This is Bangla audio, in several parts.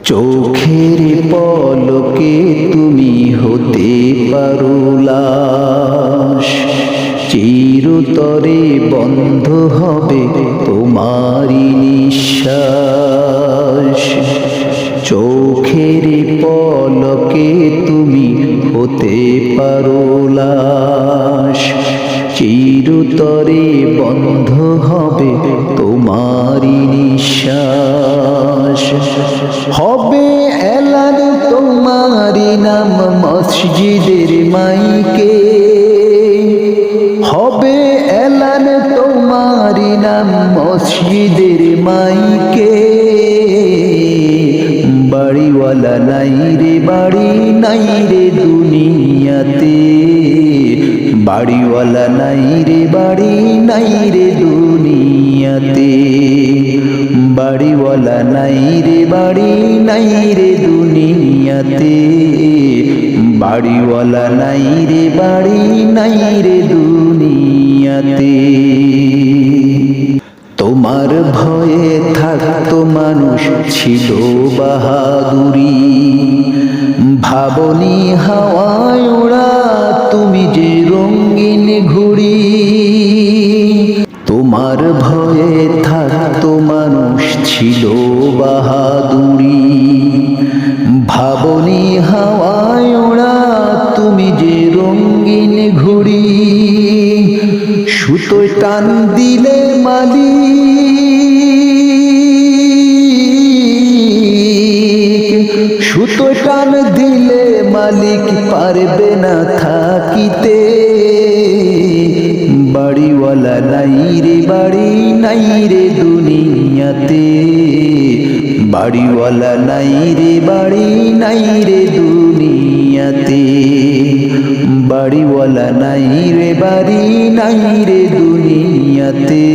চোখের পলকে তুমি হতে পারো লাশ, চিরতরে বন্ধ হবে তোমারি নিঃশ্বাস। চোখের পলকে তুমি হতে পারো লাশ, চিরতরে বন্ধ হবে তোমারি নিঃশ্বাস। হবে এলান তোমারি নাম মসজিদের মাইকে, হবে এলান তোমারি নাম মসজিদের মাইকে। বাড়িওয়ালা নাই রে বাড়ি নাই রে দুনিয়াতে, বাড়িওয়ালা নাই রে বাড়ি নাই রে দুনিয়াতে। বাড়িওয়ালা নাই রে বাড়ি নাই রে দুনিয়াতে, বাড়িওয়ালা নাই রে বাড়ি নাই রে দুনিয়াতে। তোমার ভয়ে থাকতো মানুষ ছিল বাহাদুরি, ভাবনি হাওয়ায় ওড়া তুমি যে রঙিন ঘুড়ি। তোমার ভয়ে থাকতো মানুষ ছিল বাহাদুরি, ভাবনি হাওয়ায় ওড়া তুমি যে রঙিন ঘুড়ি। সুতোয় টান দিলে মালিক, সুতোয় টান দিলে মালিক পারবে না থাকিতে। বাড়িওয়ালা নাই রে বাড়ি নাই রে দুনিয়াতে, বাড়িওয়ালা নাই রে বাড়ি নাই রে দুনিয়াতে। বাড়িওয়ালা নাই রে বাড়ি নাই রে দুনিয়াতে,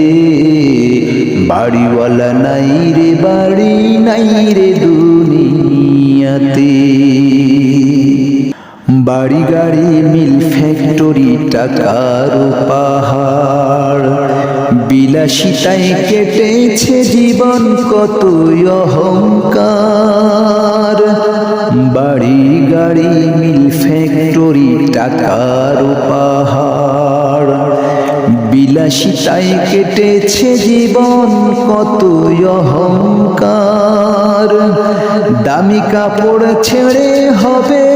বাড়িওয়ালা নাই রে বাড়ি নাই রে দুনিয়াতে। বাড়ি গাড়ি মিল ফ্যাক্টরি টাকার পাহাড়, বিলাসিতায় কেটেছে জীবন কত অহংকার। বাড়ি গাড়ি মিল ফ্যাক্টরি টাকার পাহাড়, বিলাসিতায় কেটেছে জীবন কত অহংকার। দামি কাপড় ছেড়ে হবে,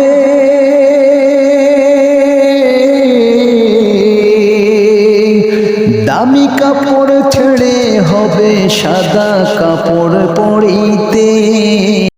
দামি কাপড় ছেড়ে হবে সাদা কাপড় পরিতে।